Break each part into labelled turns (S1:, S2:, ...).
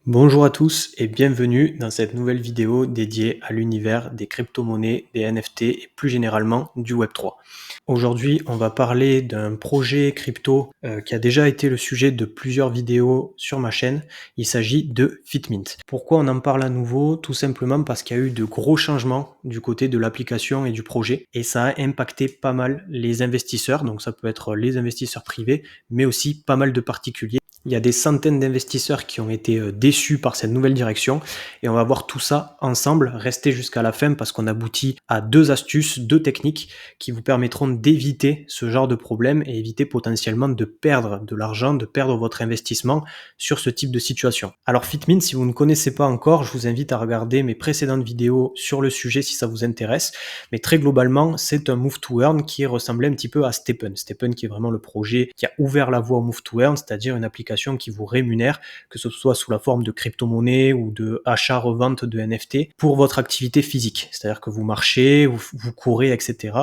S1: Bonjour à tous et bienvenue dans cette nouvelle vidéo dédiée à l'univers des crypto-monnaies, des NFT et plus généralement du Web3. Aujourd'hui, on va parler d'un projet crypto qui a déjà été le sujet de plusieurs vidéos sur ma chaîne. Il s'agit de Fitmint. Pourquoi on en parle à nouveau? Tout simplement parce qu'il y a eu de gros changements du côté de l'application et du projet et ça a impacté pas mal les investisseurs. Donc ça peut être les investisseurs privés, mais aussi pas mal de particuliers. Il y a des centaines d'investisseurs qui ont été déçus par cette nouvelle direction et on va voir tout ça ensemble. Restez jusqu'à la fin parce qu'on aboutit à 2 astuces, 2 techniques qui vous permettront d'éviter ce genre de problème et éviter potentiellement de perdre de l'argent, de perdre votre investissement sur ce type de situation. Alors Fitmint, si vous ne connaissez pas encore, je vous invite à regarder mes précédentes vidéos sur le sujet si ça vous intéresse. Mais très globalement, c'est un move to earn qui ressemblait un petit peu à Stepn. Stepn qui est vraiment le projet qui a ouvert la voie au move to earn, c'est-à-dire une application qui vous rémunère, que ce soit sous la forme de crypto-monnaie ou de achat-revente de NFT pour votre activité physique. C'est-à-dire que vous marchez, vous courez, etc.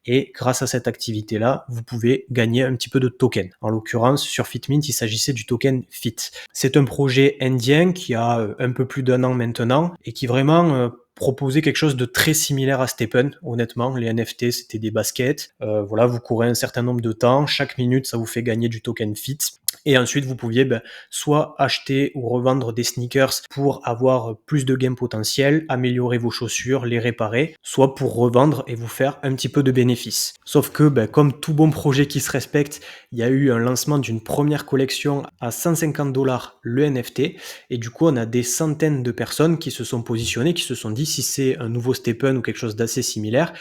S1: Et grâce à cette activité-là, vous pouvez gagner un petit peu de token. En l'occurrence, sur Fitmint, il s'agissait du token FIT. C'est un projet indien qui a un peu plus d'1 an maintenant et qui vraiment proposer quelque chose de très similaire à Stepn. Honnêtement, les NFT, c'était des baskets. Voilà, vous courez un certain nombre de temps. Chaque minute, ça vous fait gagner du token FIT. Et ensuite, vous pouviez soit acheter ou revendre des sneakers pour avoir plus de gains potentiels, améliorer vos chaussures, les réparer, soit pour revendre et vous faire un petit peu de bénéfices. Sauf que, comme tout bon projet qui se respecte, il y a eu un lancement d'une première collection à 150$ le NFT. Et du coup, on a des centaines de personnes qui se sont positionnées, qui se sont dit si c'est un nouveau Stepn ou quelque chose d'assez similaire,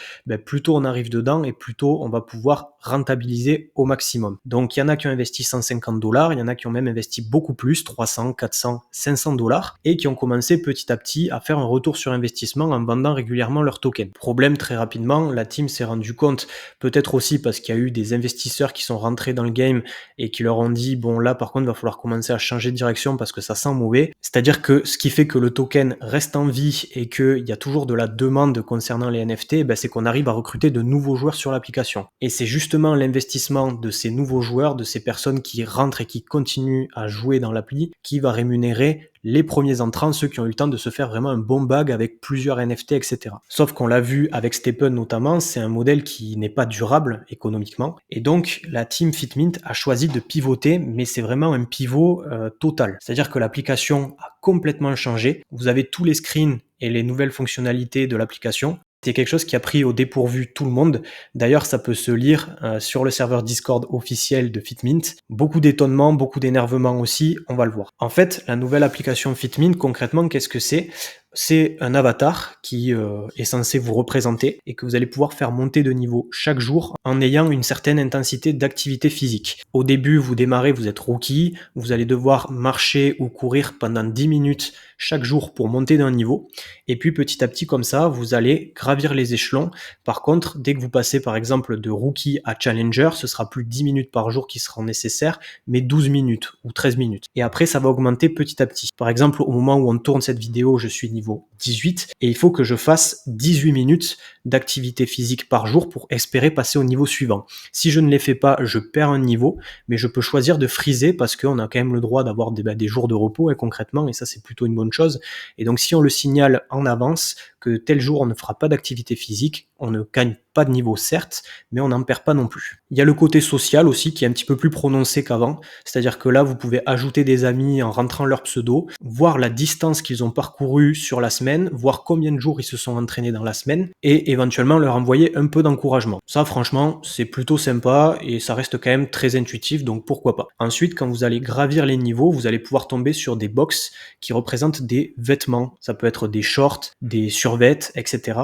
S1: plus tôt on arrive dedans et plus tôt on va pouvoir rentabiliser au maximum. Donc il y en a qui ont investi 150$, il y en a qui ont même investi beaucoup plus, 300, 400, 500$, et qui ont commencé petit à petit à faire un retour sur investissement en vendant régulièrement leurs tokens. Problème, très rapidement, la team s'est rendu compte, peut-être aussi parce qu'il y a eu des investisseurs qui sont rentrés dans le game et qui leur ont dit bon là par contre il va falloir commencer à changer de direction parce que ça sent mauvais. C'est-à-dire que ce qui fait que le token reste en vie et qu'il y a toujours de la demande concernant les NFT, c'est qu'on arrive à recruter de nouveaux joueurs sur l'application. Et c'est justement l'investissement de ces nouveaux joueurs, de ces personnes qui rentrent et qui continuent à jouer dans l'appli, qui va rémunérer les premiers entrants, ceux qui ont eu le temps de se faire vraiment un bon bag avec plusieurs NFT, etc. Sauf qu'on l'a vu avec Stepn notamment, c'est un modèle qui n'est pas durable économiquement. Et donc, la team Fitmint a choisi de pivoter, mais c'est vraiment un pivot total. C'est-à-dire que l'application a complètement changé. Vous avez tous les screens et les nouvelles fonctionnalités de l'application. C'est quelque chose qui a pris au dépourvu tout le monde. D'ailleurs, ça peut se lire sur le serveur Discord officiel de Fitmint. Beaucoup d'étonnement, beaucoup d'énervement aussi, on va le voir. En fait, la nouvelle application Fitmint, concrètement, qu'est-ce que c'est ? C'est un avatar qui est censé vous représenter et que vous allez pouvoir faire monter de niveau chaque jour en ayant une certaine intensité d'activité physique. Au début, vous démarrez, vous êtes rookie, vous allez devoir marcher ou courir pendant 10 minutes chaque jour pour monter d'un niveau. Et puis petit à petit comme ça, vous allez gravir les échelons. Par contre, dès que vous passez par exemple de rookie à challenger, ce sera plus 10 minutes par jour qui seront nécessaires, mais 12 minutes ou 13 minutes. Et après, ça va augmenter petit à petit. Par exemple, au moment où on tourne cette vidéo, je suis niveau 18 et il faut que je fasse 18 minutes d'activité physique par jour pour espérer passer au niveau suivant. Si je ne les fais pas, je perds un niveau, mais je peux choisir de friser parce qu'on a quand même le droit d'avoir des jours de repos concrètement, et ça c'est plutôt une bonne chose. Et donc si on le signale en avance que tel jour on ne fera pas d'activité physique, on ne gagne pas de niveau certes, mais on n'en perd pas non plus. Il y a le côté social aussi qui est un petit peu plus prononcé qu'avant, c'est-à-dire que là vous pouvez ajouter des amis en rentrant leur pseudo, voir la distance qu'ils ont parcourue sur la semaine, voir combien de jours ils se sont entraînés dans la semaine et éventuellement leur envoyer un peu d'encouragement. Ça franchement c'est plutôt sympa et ça reste quand même très intuitif, donc pourquoi pas. Ensuite, quand vous allez gravir les niveaux, vous allez pouvoir tomber sur des box qui représentent des vêtements, ça peut être des shorts, des survêtements, etc.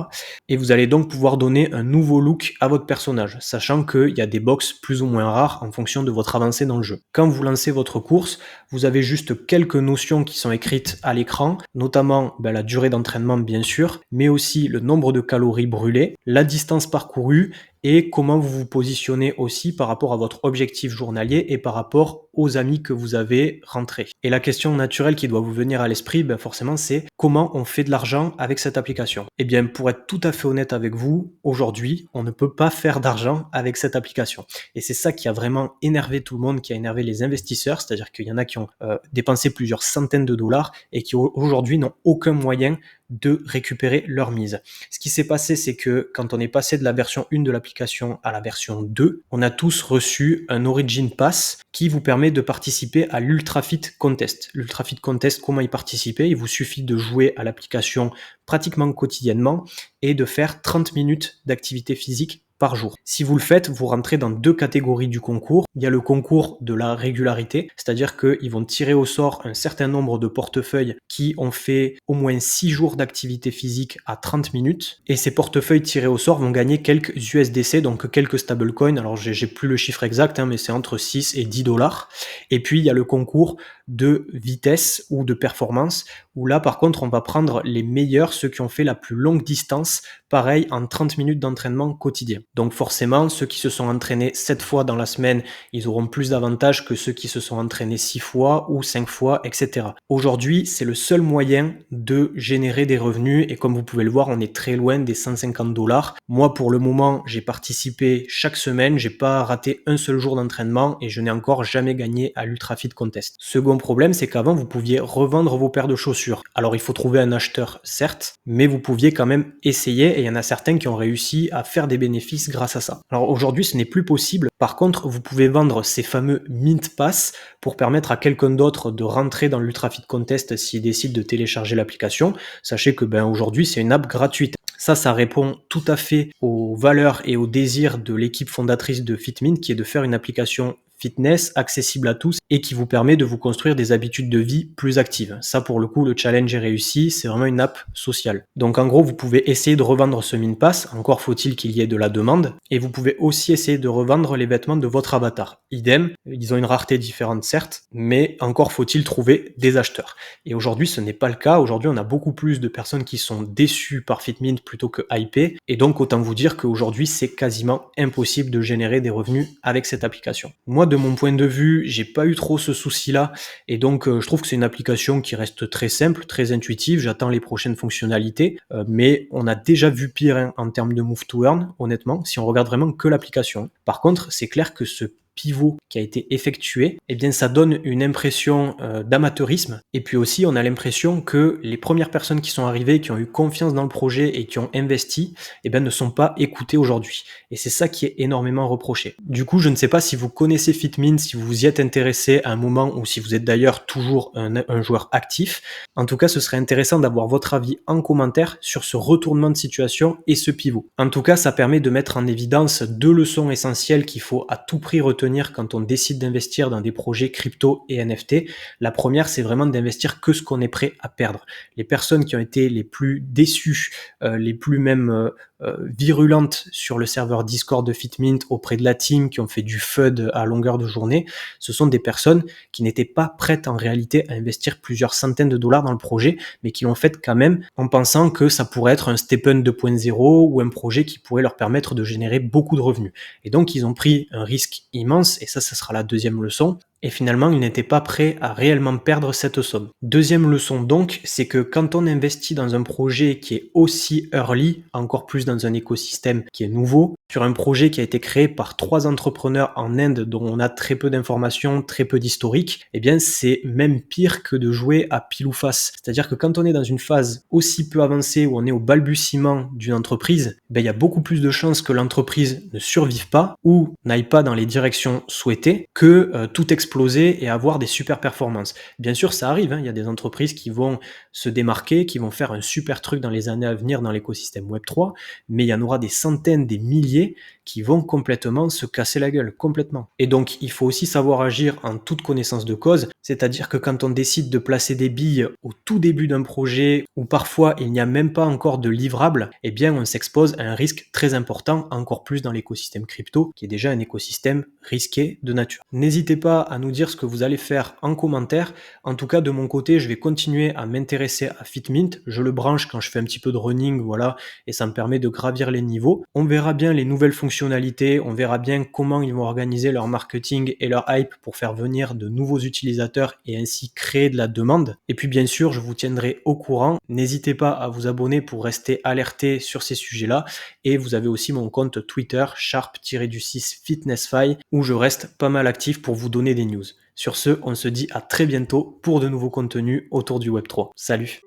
S1: Et vous allez donc pouvoir donner un nouveau look à votre personnage, sachant qu'il y a des box plus ou moins rares en fonction de votre avancée dans le jeu. Quand vous lancez votre course, vous avez juste quelques notions qui sont écrites à l'écran, notamment la durée d'entraînement bien sûr, mais aussi le nombre de calories brûlées, la distance parcourue et comment vous vous positionnez aussi par rapport à votre objectif journalier et par rapport aux amis que vous avez rentrés. Et la question naturelle qui doit vous venir à l'esprit, forcément, c'est comment on fait de l'argent avec cette application. Eh bien, pour être tout à fait honnête avec vous, aujourd'hui, on ne peut pas faire d'argent avec cette application. Et c'est ça qui a vraiment énervé tout le monde, qui a énervé les investisseurs, c'est-à-dire qu'il y en a qui ont dépensé plusieurs centaines de dollars et qui aujourd'hui n'ont aucun moyen de récupérer leur mise. Ce qui s'est passé, c'est que quand on est passé de la version 1 de l'application à la version 2, on a tous reçu un Origin Pass qui vous permet de participer à l'Ultra Fit Contest. L'Ultra Fit Contest, comment y participer? Il vous suffit de jouer à l'application pratiquement quotidiennement et de faire 30 minutes d'activité physique par jour. Si vous le faites, vous rentrez dans 2 catégories du concours. Il y a le concours de la régularité, c'est-à-dire qu'ils vont tirer au sort un certain nombre de portefeuilles qui ont fait au moins 6 jours d'activité physique à 30 minutes. Et ces portefeuilles tirés au sort vont gagner quelques USDC, donc quelques stablecoins. Alors j'ai plus le chiffre exact, mais c'est entre 6 et 10 dollars. Et puis il y a le concours de vitesse ou de performance, où là par contre on va prendre les meilleurs, ceux qui ont fait la plus longue distance, pareil en 30 minutes d'entraînement quotidien. Donc forcément, ceux qui se sont entraînés 7 fois dans la semaine, ils auront plus d'avantages que ceux qui se sont entraînés 6 fois ou 5 fois, etc. Aujourd'hui, c'est le seul moyen de générer des revenus et comme vous pouvez le voir, on est très loin des 150 dollars. Moi, pour le moment, j'ai participé chaque semaine, j'ai pas raté un seul jour d'entraînement et je n'ai encore jamais gagné à l'Ultra Fit Contest. Second problème, c'est qu'avant, vous pouviez revendre vos paires de chaussures. Alors, il faut trouver un acheteur, certes, mais vous pouviez quand même essayer et il y en a certains qui ont réussi à faire des bénéfices grâce à ça. Alors aujourd'hui, ce n'est plus possible. Par contre, vous pouvez vendre ces fameux Mint Pass pour permettre à quelqu'un d'autre de rentrer dans l'Ultra Fit Contest s'il décide de télécharger l'application. Sachez que aujourd'hui, c'est une app gratuite. Ça répond tout à fait aux valeurs et aux désirs de l'équipe fondatrice de FitMint qui est de faire une application fitness accessible à tous et qui vous permet de vous construire des habitudes de vie plus actives. Ça, pour le coup, le challenge est réussi. C'est vraiment une app sociale. Donc, en gros, vous pouvez essayer de revendre ce Mint Pass. Encore faut-il qu'il y ait de la demande. Et vous pouvez aussi essayer de revendre les vêtements de votre avatar. Idem. Ils ont une rareté différente, certes, mais encore faut-il trouver des acheteurs. Et aujourd'hui, ce n'est pas le cas. Aujourd'hui, on a beaucoup plus de personnes qui sont déçues par FitMint plutôt que hypées. Et donc, autant vous dire qu'aujourd'hui, c'est quasiment impossible de générer des revenus avec cette application. Moi, de mon point de vue, j'ai pas eu trop ce souci-là et donc je trouve que c'est une application qui reste très simple, très intuitive. J'attends les prochaines fonctionnalités, mais on a déjà vu pire en termes de move to earn, honnêtement, si on regarde vraiment que l'application. Par contre, c'est clair que ce pivot qui a été effectué, eh bien ça donne une impression d'amateurisme et puis aussi on a l'impression que les premières personnes qui sont arrivées, qui ont eu confiance dans le projet et qui ont investi, eh bien ne sont pas écoutées aujourd'hui et c'est ça qui est énormément reproché. Du coup, je ne sais pas si vous connaissez FitMint, si vous vous y êtes intéressé à un moment ou si vous êtes d'ailleurs toujours un joueur actif. En tout cas, ce serait intéressant d'avoir votre avis en commentaire sur ce retournement de situation et ce pivot. En tout cas, ça permet de mettre en évidence 2 leçons essentielles qu'il faut à tout prix retenir quand on décide d'investir dans des projets crypto et NFT. La première, c'est vraiment d'investir que ce qu'on est prêt à perdre. Les personnes qui ont été les plus déçues, les plus même virulentes sur le serveur Discord de FitMint auprès de la team, qui ont fait du FUD à longueur de journée, ce sont des personnes qui n'étaient pas prêtes en réalité à investir plusieurs centaines de dollars dans le projet, mais qui l'ont fait quand même en pensant que ça pourrait être un Stephen 2.0 ou un projet qui pourrait leur permettre de générer beaucoup de revenus. Et donc, ils ont pris un risque immense et ça sera la deuxième leçon. Et finalement, ils n'étaient pas prêts à réellement perdre cette somme. Deuxième leçon donc, c'est que quand on investit dans un projet qui est aussi early, encore plus dans un écosystème qui est nouveau, sur un projet qui a été créé par 3 entrepreneurs en Inde dont on a très peu d'informations, très peu d'historique, eh bien c'est même pire que de jouer à pile ou face. C'est-à-dire que quand on est dans une phase aussi peu avancée où on est au balbutiement d'une entreprise, il y a beaucoup plus de chances que l'entreprise ne survive pas ou n'aille pas dans les directions souhaitées que tout exploser et avoir des super performances. Bien sûr, ça arrive, il y a des entreprises qui vont se démarquer, qui vont faire un super truc dans les années à venir dans l'écosystème Web3, mais il y en aura des centaines, des milliers qui vont complètement se casser la gueule, complètement. Et donc, il faut aussi savoir agir en toute connaissance de cause, c'est-à-dire que quand on décide de placer des billes au tout début d'un projet, où parfois il n'y a même pas encore de livrable, eh bien on s'expose à un risque très important, encore plus dans l'écosystème crypto, qui est déjà un écosystème risqué de nature. N'hésitez pas à nous dire ce que vous allez faire en commentaire. En tout cas, de mon côté, je vais continuer à m'intéresser à Fitmint. Je le branche quand je fais un petit peu de running, voilà, et ça me permet de gravir les niveaux. On verra bien les nouvelles fonctionnalités, on verra bien comment ils vont organiser leur marketing et leur hype pour faire venir de nouveaux utilisateurs et ainsi créer de la demande. Et puis bien sûr, je vous tiendrai au courant. N'hésitez pas à vous abonner pour rester alerté sur ces sujets-là. Et vous avez aussi mon compte Twitter, sharp-du6 FitnessFi, où je reste pas mal actif pour vous donner des news. Sur ce, on se dit à très bientôt pour de nouveaux contenus autour du Web3. Salut!